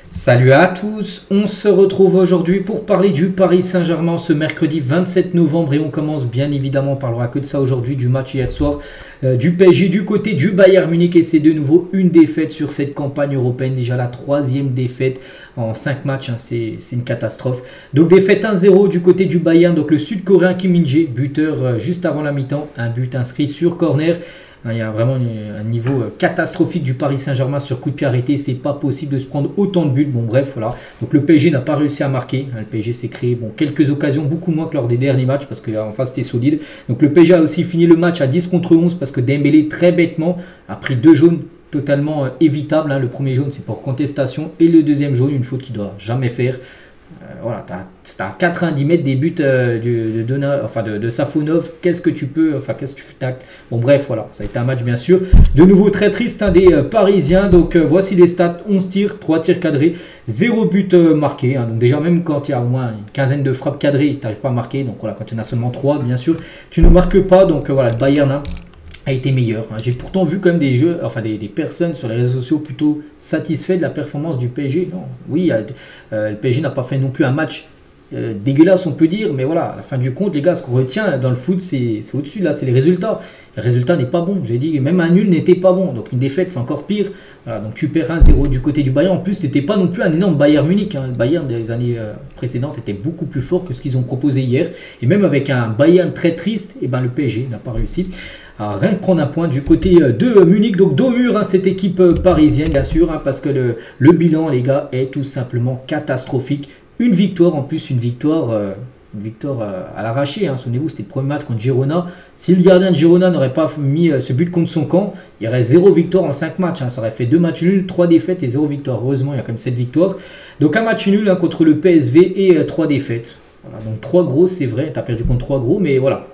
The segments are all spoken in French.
Salut à tous, on se retrouve aujourd'hui pour parler du Paris Saint-Germain ce mercredi 27 novembre et on commence bien évidemment, on parlera que de ça aujourd'hui, du match hier soir du PSG du côté du Bayern Munich et c'est de nouveau une défaite sur cette campagne européenne, déjà la troisième défaite en 5 matchs, c'est une catastrophe. Donc défaite 1-0 du côté du Bayern, donc le sud-coréen Kim Min-jae, buteur juste avant la mi-temps, un but inscrit sur corner. Il y a vraiment un niveau catastrophique du Paris Saint-Germain sur coup de pied arrêté. C'est pas possible de se prendre autant de buts. Bon, bref, voilà. Donc le PSG n'a pas réussi à marquer. Le PSG s'est créé quelques occasions, beaucoup moins que lors des derniers matchs parce qu'en face c'était solide. Donc le PSG a aussi fini le match à 10 contre 11 parce que Dembélé, très bêtement, a pris 2 jaunes totalement évitables. Le premier jaune, c'est pour contestation. Et le deuxième jaune, une faute qu'il ne doit jamais faire. Voilà, tu as 90 mètres des buts de Safonov. Qu'est-ce que tu peux, qu'est-ce que tu fais? Bon, bref, voilà, ça a été un match bien sûr. De nouveau très triste des Parisiens. Donc voici les stats: 11 tirs, 3 tirs cadrés, 0 but marqué. Donc déjà, même quand il y a au moins une quinzaine de frappes cadrées, tu n'arrives pas à marquer. Donc voilà, quand tu en as seulement 3, bien sûr, tu ne marques pas. Donc voilà, le Bayern a été meilleur. J'ai pourtant vu quand même des personnes sur les réseaux sociaux plutôt satisfaits de la performance du PSG. Non, oui, le PSG n'a pas fait non plus un match dégueulasse, on peut dire, mais voilà, à la fin du compte, les gars, ce qu'on retient dans le foot, c'est au-dessus, là, c'est les résultats. Le résultat n'est pas bon, j'ai dit, même un nul n'était pas bon, donc une défaite, c'est encore pire. Voilà, donc tu perds 1-0 du côté du Bayern. En plus, c'était pas non plus un énorme Bayern Munich. Le Bayern des années précédentes était beaucoup plus fort que ce qu'ils ont proposé hier. Et même avec un Bayern très triste, le PSG n'a pas réussi à rien prendre un point du côté de Munich. Donc dos mur, cette équipe parisienne, bien sûr, parce que le bilan, les gars, est tout simplement catastrophique. Une victoire, en plus, une victoire à l'arraché. Souvenez-vous, c'était le premier match contre Girona. Si le gardien de Girona n'aurait pas mis ce but contre son camp, il y aurait 0 victoire en 5 matchs. Ça aurait fait 2 matchs nuls, 3 défaites et 0 victoire. Heureusement, il y a quand même 7 victoires. Donc un match nul contre le PSV et 3 défaites. Voilà, donc 3 gros, c'est vrai, tu as perdu contre 3 gros, mais voilà,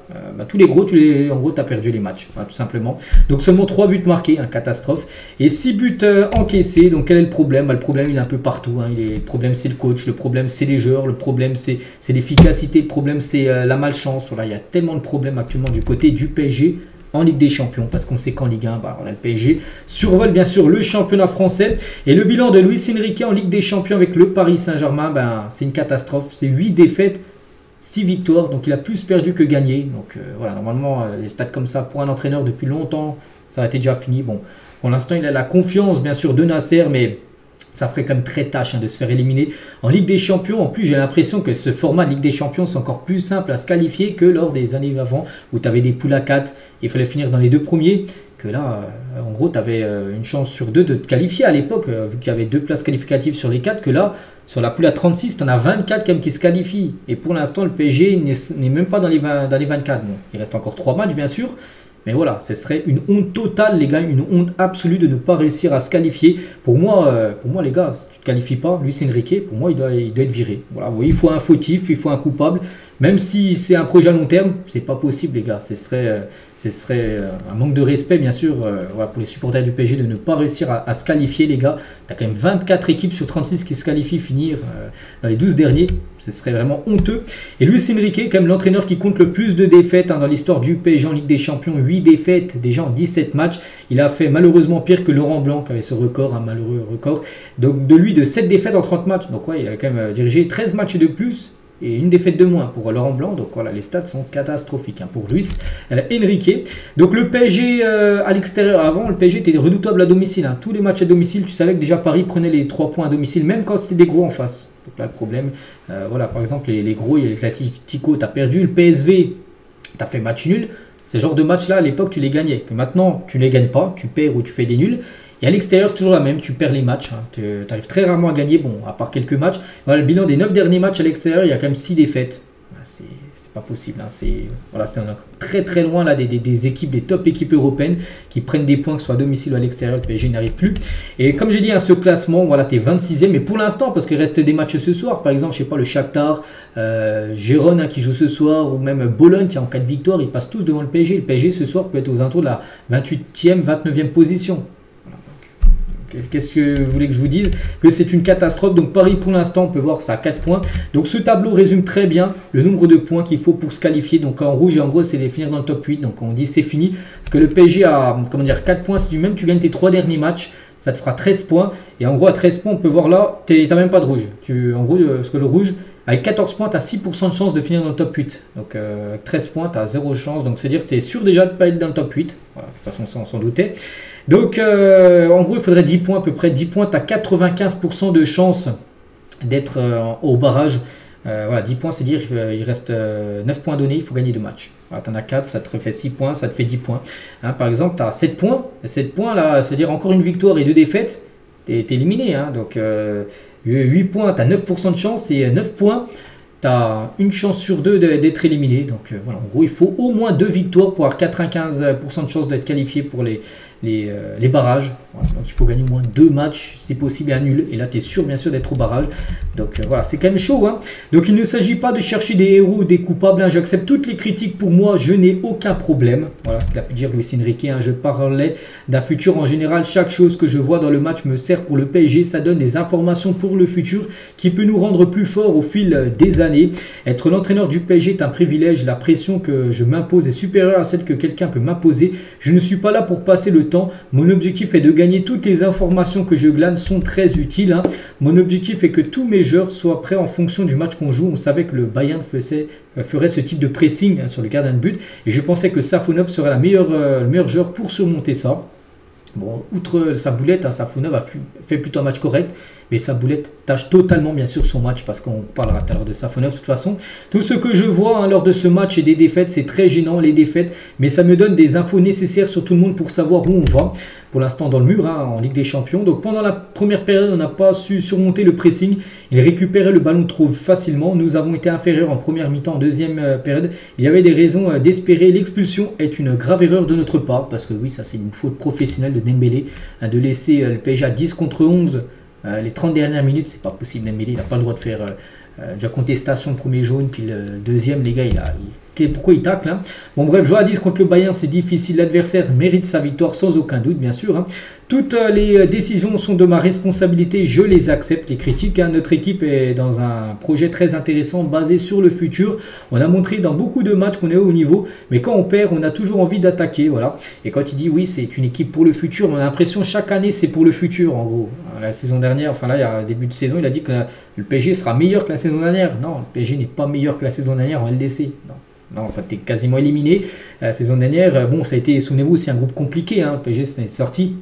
tous les gros, en gros, tu as perdu les matchs, tout simplement. Donc seulement 3 buts marqués, catastrophe, et 6 buts encaissés. Donc quel est le problème? Le problème, il est un peu partout. Le problème, c'est le coach, le problème, c'est les joueurs, le problème, c'est l'efficacité, le problème, c'est la malchance. Voilà, il y a tellement de problèmes actuellement du côté du PSG en Ligue des Champions, parce qu'on sait qu'en Ligue 1, le PSG survole bien sûr le championnat français. Et le bilan de Luis Enrique en Ligue des Champions avec le Paris Saint-Germain, c'est une catastrophe. C'est 8 défaites, 6 victoires, donc il a plus perdu que gagné. Donc voilà, normalement, les stats comme ça, pour un entraîneur depuis longtemps, ça a été déjà fini. Bon, pour l'instant, il a la confiance bien sûr de Nasser, mais ça ferait quand même très tâche de se faire éliminer en Ligue des Champions. En plus, j'ai l'impression que ce format de Ligue des Champions, c'est encore plus simple à se qualifier que lors des années avant où tu avais des poules à 4, il fallait finir dans les 2 premiers. Que là, en gros, tu avais une chance sur 2 de te qualifier à l'époque, vu qu'il y avait 2 places qualificatives sur les 4, que là, sur la poule à 36, tu en as 24 quand même qui se qualifient. Et pour l'instant, le PSG n'est même pas dans les 24. Bon, il reste encore 3 matchs, bien sûr. Mais voilà, ce serait une honte totale, les gars, une honte absolue de ne pas réussir à se qualifier. Pour moi les gars, si tu ne te qualifies pas, Luis Enrique, pour moi, il doit être viré. Voilà, vous voyez, il faut un fautif, il faut un coupable. Même si c'est un projet à long terme, c'est pas possible, les gars. Ce serait un manque de respect, bien sûr, pour les supporters du PSG de ne pas réussir à se qualifier, les gars. Tu as quand même 24 équipes sur 36 qui se qualifient, finir dans les 12 derniers. Ce serait vraiment honteux. Et Luis Enrique, quand même l'entraîneur qui compte le plus de défaites dans l'histoire du PSG en Ligue des Champions. 8 défaites déjà en 17 matchs. Il a fait malheureusement pire que Laurent Blanc, qui avait ce record, un malheureux record. Donc de lui, de 7 défaites en 30 matchs. Donc ouais, il a quand même dirigé 13 matchs de plus et une défaite de moins pour Laurent Blanc. Donc voilà, les stats sont catastrophiques pour Luis Enrique. Donc le PSG à l'extérieur, avant le PSG était redoutable à domicile. Tous les matchs à domicile, tu savais que déjà Paris prenait les 3 points à domicile, même quand c'était des gros en face. Donc là le problème, par exemple les gros, il y a l'Atlético, tu as perdu, le PSV, tu as fait match nul. Ces genres de matchs là, à l'époque tu les gagnais. Que maintenant tu ne les gagnes pas, tu perds ou tu fais des nuls. Et à l'extérieur, c'est toujours la même, tu perds les matchs. Tu arrives très rarement à gagner, à part quelques matchs. Voilà, le bilan des 9 derniers matchs à l'extérieur, il y a quand même 6 défaites. C'est pas possible. C'est très très loin là, des équipes, des top équipes européennes qui prennent des points, que ce soit à domicile ou à l'extérieur. Le PSG n'arrive plus. Et comme j'ai dit, ce classement, tu es 26e. Mais pour l'instant, parce qu'il reste des matchs ce soir, par exemple, je sais pas, le Shakhtar, Gérone qui joue ce soir, ou même Bologne qui est en 4 victoires, ils passent tous devant le PSG. Le PSG ce soir peut être aux alentours de la 28e, 29e position. qu'est-ce que vous voulez que je vous dise? Que c'est une catastrophe. Donc Paris pour l'instant, on peut voir ça à 4 points. Donc ce tableau résume très bien le nombre de points qu'il faut pour se qualifier. Donc en rouge, en gros, c'est de finir dans le top 8. Donc on dit c'est fini. Parce que le PSG a, comment dire, 4 points. Si même tu gagnes tes 3 derniers matchs, ça te fera 13 points. Et en gros, à 13 points, on peut voir là, tu n'as même pas de rouge. En gros, parce que le rouge, avec 14 points, tu as 6% de chance de finir dans le top 8. Donc avec 13 points, tu as 0 chance. Donc c'est-à-dire que tu es sûr déjà de ne pas être dans le top 8. Voilà, de toute façon, ça, on s'en doutait. Donc en gros, il faudrait 10 points, à peu près 10 points. Tu as 95% de chance d'être au barrage. Voilà, 10 points, c'est dire il reste 9 points donnés, il faut gagner 2 matchs. Voilà, tu en as 4, ça te refait 6 points, ça te fait 10 points. Hein, par exemple, tu as 7 points. 7 points, là, c'est-à-dire encore une victoire et 2 défaites, tu es éliminé. Hein, donc 8 points, tu as 9% de chance et 9 points, tu as une chance sur 2 d'être éliminé. Donc voilà, en gros, il faut au moins 2 victoires pour avoir 95% de chance d'être qualifié pour les barrages. Voilà, donc il faut gagner au moins 2 matchs, si possible, et un nul. Et là, tu es sûr, bien sûr, d'être au barrage. Donc voilà, c'est quand même chaud. Hein. Donc il ne s'agit pas de chercher des héros ou des coupables. Hein. J'accepte toutes les critiques. Pour moi, je n'ai aucun problème. Voilà ce qu'il a pu dire Luis Enrique. Hein. Je parlais d'un futur en général. Chaque chose que je vois dans le match me sert pour le PSG. Ça donne des informations pour le futur qui peut nous rendre plus forts au fil des années. Être l'entraîneur du PSG est un privilège. La pression que je m'impose est supérieure à celle que quelqu'un peut m'imposer. Je ne suis pas là pour passer le temps. Mon objectif est de gagner. Toutes les informations que je glane sont très utiles. Hein. Mon objectif est que tous mes joueurs soient prêts en fonction du match qu'on joue. On savait que le Bayern ferait ce type de pressing sur le gardien de but. Et je pensais que Safonov serait le meilleur joueur pour surmonter ça. Bon, outre sa boulette, hein, Safonov a fait plutôt un match correct. Mais sa boulette tâche totalement bien sûr son match parce qu'on parlera tout à l'heure de Safonov de toute façon. Tout ce que je vois hein, lors de ce match et des défaites, c'est très gênant les défaites. Mais ça me donne des infos nécessaires sur tout le monde pour savoir où on va. Pour l'instant dans le mur hein, en Ligue des Champions. Donc pendant la première période, on n'a pas su surmonter le pressing. Il récupérait le ballon trop facilement. Nous avons été inférieurs en première mi-temps, en deuxième période. Il y avait des raisons d'espérer. L'expulsion est une grave erreur de notre part. Parce que oui, ça c'est une faute professionnelle de Dembélé. Hein, de laisser le PSG à 10 contre 11. Les 30 dernières minutes, c'est pas possible. Dembélé, il n'a pas le droit de faire déjà contestation, premier jaune, puis le deuxième, les gars, pourquoi il tacle hein. Bon bref, jouer à 10 contre le Bayern, c'est difficile. L'adversaire mérite sa victoire sans aucun doute, bien sûr. Hein. Toutes les décisions sont de ma responsabilité, je les accepte, les critiques. Hein. Notre équipe est dans un projet très intéressant basé sur le futur. On a montré dans beaucoup de matchs qu'on est au haut niveau, mais quand on perd, on a toujours envie d'attaquer. Voilà. Et quand il dit oui, c'est une équipe pour le futur, on a l'impression chaque année c'est pour le futur en gros. La saison dernière, enfin là, il y a début de saison, il a dit que le PSG sera meilleur que la saison dernière. Non, le PSG n'est pas meilleur que la saison dernière en LDC. Non, en fait, tu es quasiment éliminé. La saison dernière, bon, ça a été, souvenez-vous, c'est un groupe compliqué. Hein. Le PSG, c'est sorti.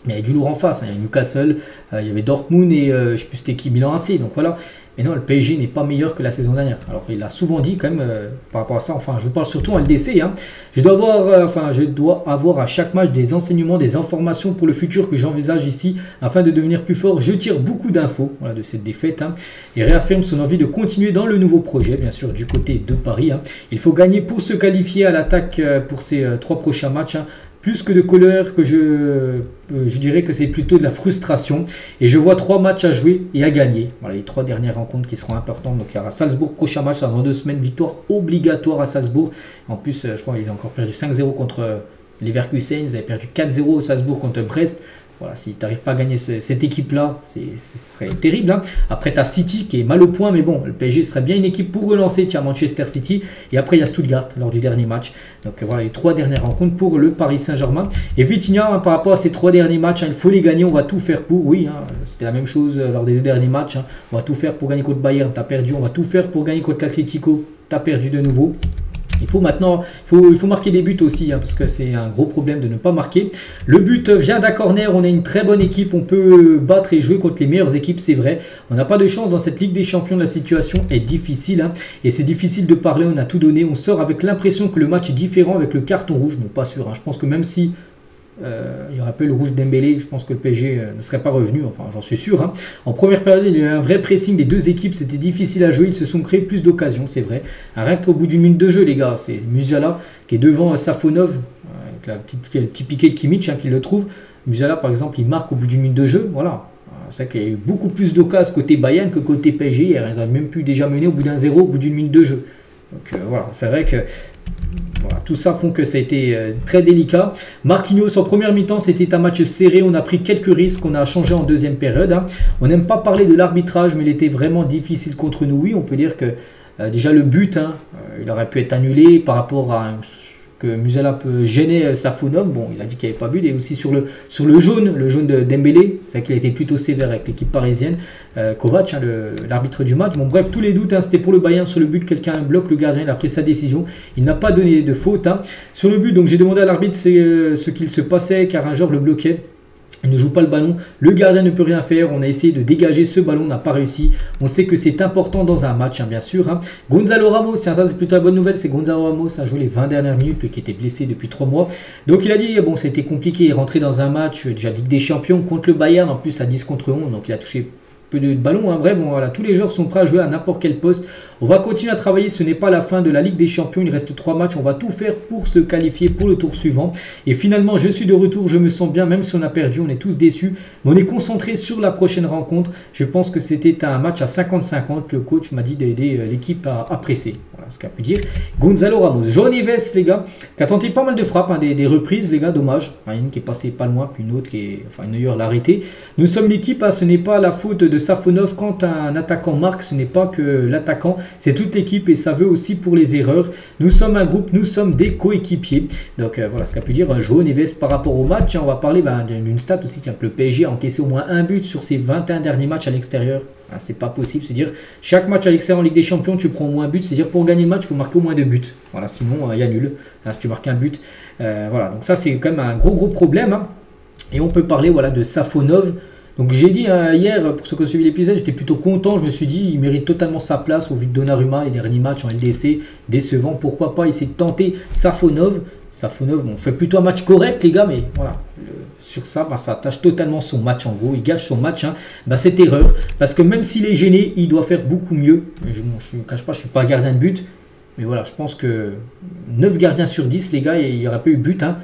Mais il y avait du lourd en face. Hein. Il y avait Newcastle, il y avait Dortmund et je ne sais plus c'était qui, Milan AC. Donc voilà. Mais non, le PSG n'est pas meilleur que la saison dernière. Alors il l'a souvent dit quand même par rapport à ça. Enfin, je vous parle surtout en LDC. Hein. Je dois avoir à chaque match des enseignements, des informations pour le futur que j'envisage ici afin de devenir plus fort. Je tire beaucoup d'infos voilà, de cette défaite hein, et réaffirme son envie de continuer dans le nouveau projet, bien sûr, du côté de Paris. Hein. Il faut gagner pour se qualifier à l'attaque pour ces 3 prochains matchs. Hein. Plus que de colère, que je dirais que c'est plutôt de la frustration. Et je vois 3 matchs à jouer et à gagner. Voilà les 3 dernières rencontres qui seront importantes. Donc il y aura Salzbourg, prochain match dans 2 semaines. Victoire obligatoire à Salzbourg. En plus, je crois qu'ils ont encore perdu 5-0 contre Leverkusen. Ils avaient perdu 4-0 au Salzbourg contre Brest. Voilà, si tu n'arrives pas à gagner cette équipe-là, ce serait terrible. Hein. Après, tu as City qui est mal au point, mais bon, le PSG serait bien une équipe pour relancer. Tu as Manchester City. Et après, il y a Stuttgart lors du dernier match. Donc voilà les 3 dernières rencontres pour le Paris Saint-Germain. Et Vitinha, hein, par rapport à ces 3 derniers matchs, hein, il faut les gagner. On va tout faire pour. Oui, hein, c'était la même chose lors des 2 derniers matchs. Hein. On va tout faire pour gagner contre Bayern. Tu as perdu. On va tout faire pour gagner contre l'Atlético. Tu as perdu de nouveau. Il faut maintenant, il faut marquer des buts aussi, hein, parce que c'est un gros problème de ne pas marquer. Le but vient d'un corner, on a une très bonne équipe, on peut battre et jouer contre les meilleures équipes, c'est vrai. On n'a pas de chance dans cette Ligue des Champions, la situation est difficile, hein, et c'est difficile de parler, on a tout donné. On sort avec l'impression que le match est différent avec le carton rouge, bon pas sûr, hein, je pense que même si... il y aurait pas eu le rouge Dembélé, je pense que le PSG ne serait pas revenu, enfin j'en suis sûr. Hein. En première période, il y a eu un vrai pressing des 2 équipes, c'était difficile à jouer, ils se sont créés plus d'occasions, c'est vrai. Rien qu'au bout d'une minute de jeu, les gars, c'est Musiala qui est devant Safonov, avec le petit piqué de Kimmich hein, qui le trouve. Musiala par exemple, il marque au bout d'une minute de jeu, voilà. C'est vrai qu'il y a eu beaucoup plus d'occasions côté Bayern que côté PSG, ils avaient même pu déjà mener au bout d'un 0 au bout d'une minute de jeu. Donc voilà, c'est vrai que Voilà, tout ça font que ça a été très délicat. Marquinhos en première mi-temps, c'était un match serré. On a pris quelques risques. On a changé en deuxième période. Hein. On n'aime pas parler de l'arbitrage, mais il était vraiment difficile contre nous. Oui, on peut dire que déjà le but, hein, il aurait pu être annulé par rapport à que Musiala peut gêner Safonov. Bon, il a dit qu'il n'y avait pas but. Et aussi sur le jaune de Dembélé, c'est vrai qu'il a été plutôt sévère avec l'équipe parisienne. Kovac, hein, l'arbitre du match. Bon, bref, tous les doutes, hein, c'était pour le Bayern sur le but. Quelqu'un bloque le gardien, il a pris sa décision. Il n'a pas donné de faute. Hein. Sur le but, donc j'ai demandé à l'arbitre ce qu'il se passait car un joueur le bloquait. Il ne joue pas le ballon, le gardien ne peut rien faire, on a essayé de dégager ce ballon, on n'a pas réussi. On sait que c'est important dans un match, hein, bien sûr. Hein. Gonzalo Ramos, tiens ça c'est plutôt la bonne nouvelle, c'est Gonzalo Ramos a joué les 20 dernières minutes, lui qui était blessé depuis 3 mois. Donc il a dit, bon ça a été compliqué, il est rentré dans un match, déjà Ligue des Champions contre le Bayern, en plus à 10 contre 11, donc il a touché peu de ballons. Hein. Bref, bon, voilà, tous les joueurs sont prêts à jouer à n'importe quel poste. On va continuer à travailler, ce n'est pas la fin de la Ligue des Champions, il reste 3 matchs, on va tout faire pour se qualifier pour le tour suivant. Et finalement, je suis de retour, je me sens bien, même si on a perdu, on est tous déçus. Mais on est concentré sur la prochaine rencontre. Je pense que c'était un match à 50-50. Le coach m'a dit d'aider l'équipe à presser. Voilà ce qu'a pu dire Gonzalo Ramos. João Neves, les gars, qui a tenté pas mal de frappes, hein, des reprises, les gars, dommage. Une qui est passée pas loin, puis une autre qui est, enfin, Neuer l'a arrêté. Nous sommes l'équipe, hein, ce n'est pas la faute de Safonov. Quand un attaquant marque, ce n'est pas que l'attaquant, c'est toute l'équipe et ça veut aussi pour les erreurs. Nous sommes un groupe, nous sommes des coéquipiers. Donc voilà ce qu'a pu dire João Neves par rapport au match. On va parler d'une stat aussi, tiens, que le PSG a encaissé au moins un but sur ses 21 derniers matchs à l'extérieur. Hein, c'est pas possible, c'est-à-dire chaque match à l'extérieur en Ligue des Champions, tu prends au moins un but, c'est-à-dire pour gagner le match, il faut marquer au moins 2 buts. Voilà, sinon il y a nul. Hein, si tu marques un but, voilà. Donc ça c'est quand même un gros problème. Hein. Et on peut parler voilà de Safonov. Donc j'ai dit hier, pour ceux qui ont suivi l'épisode, j'étais plutôt content, je me suis dit il mérite totalement sa place au vu de Donnarumma, les derniers matchs en LDC, décevant, pourquoi pas essayer de tenter Safonov. Safonov, on fait plutôt un match correct les gars, mais voilà, sur ça, ça tâche totalement son match en gros, il gâche son match, hein. Cette erreur, parce que même s'il est gêné, il doit faire beaucoup mieux. Je ne cache pas, je ne suis pas gardien de but, mais voilà, je pense que 9 gardiens sur 10 les gars, il n'y aurait pas eu but, hein.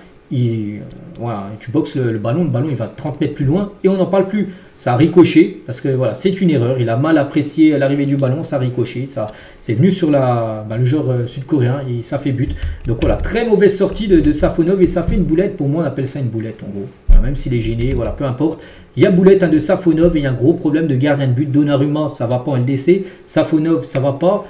Voilà, tu boxes le ballon il va 30 mètres plus loin et on n'en parle plus. Ça a ricoché parce que voilà, c'est une erreur. Il a mal apprécié l'arrivée du ballon, ça a ricoché. Ça, c'est venu sur le joueur sud-coréen et ça fait but. Donc voilà, très mauvaise sortie de Safonov et ça fait une boulette. Pour moi, on appelle ça une boulette en gros. Voilà, même s'il est gêné, voilà, peu importe. Il y a boulette de Safonov et il y a un gros problème de gardien de but. Donnarumma, ça va pas en LDC. Safonov, ça va pas.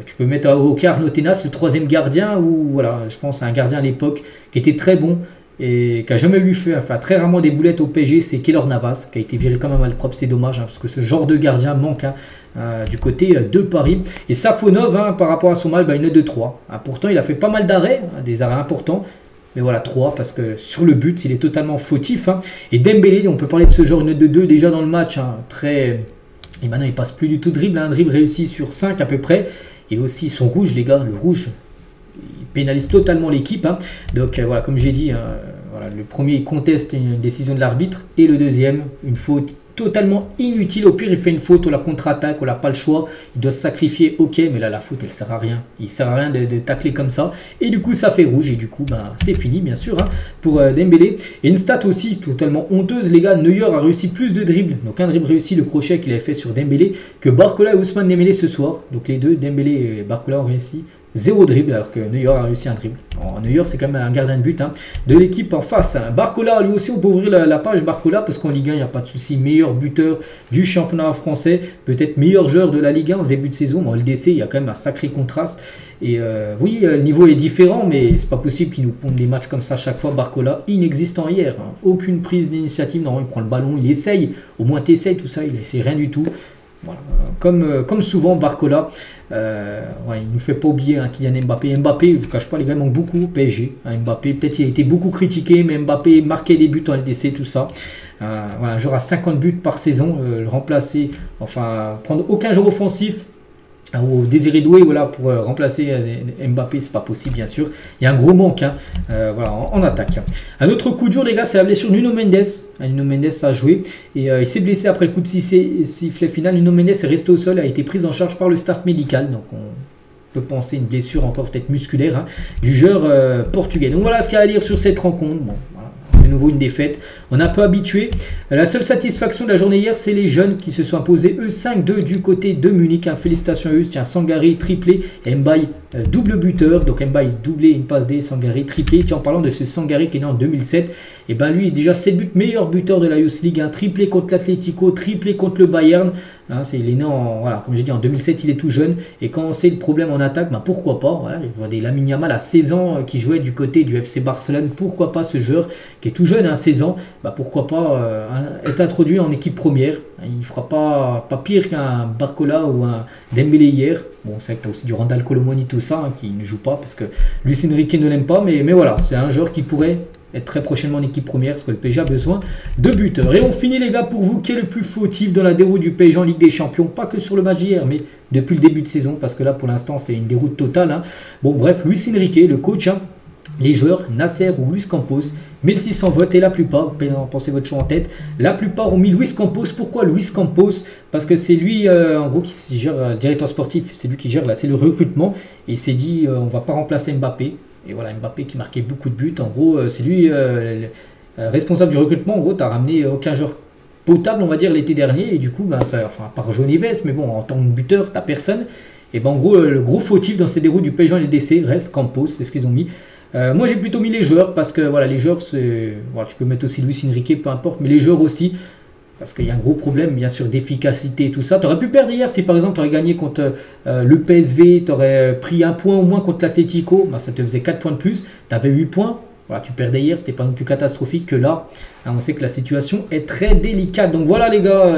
Tu peux mettre au Arnaud Tenas, le troisième gardien, ou voilà, je pense à un gardien à l'époque qui était très bon et qui a jamais lui fait, enfin très rarement des boulettes au PSG, c'est Keylor Navas qui a été viré comme un malpropre, c'est dommage hein, parce que ce genre de gardien manque hein, du côté de Paris. Et Safonov, hein, par rapport à son mal, une note de 3. Hein, pourtant il a fait pas mal d'arrêts, hein, des arrêts importants. Mais voilà, 3 parce que sur le but, il est totalement fautif. Hein. Et Dembélé, on peut parler de ce genre, une note de 2 déjà dans le match, hein, très... Et maintenant, il passe plus du tout de dribble, un dribble réussi sur 5 à peu près. Et aussi son rouge, les gars, le rouge, il pénalise totalement l'équipe. Hein. Donc voilà, comme j'ai dit, hein, voilà, le premier il conteste une décision de l'arbitre et le deuxième, une faute totalement inutile. Au pire, il fait une faute, on la contre-attaque, on n'a pas le choix. Il doit se sacrifier, ok, mais là, la faute, elle sert à rien. Il sert à rien de tacler comme ça. Et du coup, ça fait rouge. Et du coup, c'est fini, bien sûr, hein, pour Dembélé. Et une stat aussi totalement honteuse, les gars. Neuer a réussi plus de dribbles. Donc, un dribble réussi, le crochet qu'il avait fait sur Dembélé, que Barcola et Ousmane Dembélé ce soir. Donc, les deux, Dembélé et Barcola, ont réussi 0 dribble, alors que Neuer a réussi un dribble. Neuer, c'est quand même un gardien de but hein, de l'équipe en face. Hein. Barcola, lui aussi, on peut ouvrir la page Barcola, parce qu'en Ligue 1, il n'y a pas de souci. Meilleur buteur du championnat français, peut-être meilleur joueur de la Ligue 1 en début de saison. Mais en LDC, il y a quand même un sacré contraste. Et oui, le niveau est différent, mais c'est pas possible qu'il nous pondent des matchs comme ça chaque fois. Barcola, inexistant hier. Hein. Aucune prise d'initiative. Non, il prend le ballon, il essaye. Au moins, tu essayes tout ça, il essaye rien du tout. Voilà. Comme souvent Barcola, il ne nous fait pas oublier hein, Kylian Mbappé. Mbappé, je ne vous cache pas, les gars, manque beaucoup au PSG. Hein, Mbappé, peut-être il a été beaucoup critiqué, mais Mbappé marquait des buts en LDC, tout ça. Voilà, un joueur à 50 buts par saison, le remplacer, enfin, prendre aucun joueur offensif ou Désiré Doué voilà, pour remplacer Mbappé, c'est pas possible bien sûr. Il y a un gros manque hein, voilà, en attaque. Un autre coup dur les gars, c'est la blessure de Nuno Mendes. Nuno Mendes a joué et il s'est blessé après le coup de sifflet final. Nuno Mendes est resté au sol, a été pris en charge par le staff médical. Donc on peut penser une blessure encore peut-être musculaire hein, du joueur portugais. Donc voilà ce qu'il y a à dire sur cette rencontre. Bon, voilà. nouveau une défaite. On a un peu habitué. La seule satisfaction de la journée hier, c'est les jeunes qui se sont imposés eux 5-2 du côté de Munich. Félicitations à eux. Tiens, Sangaré triplé, Mbaye double buteur. Donc Mbaye doublé, une passe D, Sangaré triplé. Tiens, en parlant de ce Sangaré qui est né en 2007, et ben lui est déjà 7 buts, meilleur buteur de la Youth League. Triplé contre l'Atlético, triplé contre le Bayern. Il est né voilà, comme j'ai dit en 2007, il est tout jeune. Et quand on sait le problème en attaque, ben pourquoi pas. Voilà, je vois des Lamine Yamal à 16 ans qui jouait du côté du FC Barcelone. Pourquoi pas ce joueur qui est tout jeune à 16 ans, ben pourquoi pas être introduit en équipe première. Il ne fera pas pire qu'un Barcola ou un Dembélé hier. Bon, c'est vrai que tu as aussi du Randal Colomoni, tout ça, qui ne joue pas parce que Luis Enrique ne l'aime pas. Mais voilà, c'est un joueur qui pourrait être très prochainement en équipe première parce que le PSG a besoin de buteurs. Et on finit les gars pour vous, qui est le plus fautif dans la déroute du PSG en Ligue des Champions, pas que sur le match d'hier mais depuis le début de saison, parce que là pour l'instant c'est une déroute totale. Bon bref, Luis Enrique, le coach, les joueurs, Nasser ou Luis Campos, 1600 votes et la plupart, pensez votre choix en tête, la plupart ont mis Luis Campos. Pourquoi Luis Campos? Parce que c'est lui en gros qui gère, le directeur sportif, c'est lui qui gère là, c'est le recrutement, et il s'est dit on va pas remplacer Mbappé. Et voilà, Mbappé qui marquait beaucoup de buts. En gros, c'est lui responsable du recrutement. En gros, tu n'as ramené aucun joueur potable, on va dire, l'été dernier. Et du coup, à part Johnny Vez, mais bon, en tant que buteur, tu n'as personne. Et ben en gros, le gros fautif dans ces déroutes du PSG en LDC reste Campos. C'est ce qu'ils ont mis. Moi, j'ai plutôt mis les joueurs parce que voilà, les joueurs, voilà, tu peux mettre aussi Luis Enrique, peu importe, mais les joueurs aussi. Parce qu'il y a un gros problème, bien sûr, d'efficacité et tout ça. Tu aurais pu perdre hier si, par exemple, tu aurais gagné contre le PSV, tu aurais pris un point au moins contre l'Atlético. Ça te faisait 4 points de plus. Tu avais 8 points. Voilà, tu perdais hier, c'était pas non plus catastrophique que là. On sait que la situation est très délicate. Donc voilà les gars,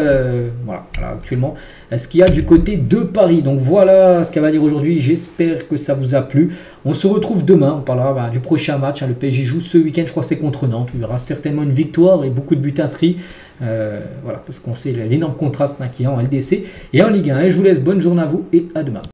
voilà, actuellement, ce qu'il y a du côté de Paris. Donc voilà ce qu'elle va dire aujourd'hui. J'espère que ça vous a plu. On se retrouve demain. On parlera du prochain match. Le PSG joue ce week-end, je crois que c'est contre Nantes. Il y aura certainement une victoire et beaucoup de buts inscrits. Voilà, parce qu'on sait l'énorme contraste qu'il y a en LDC et en Ligue 1. Et je vous laisse bonne journée à vous et à demain.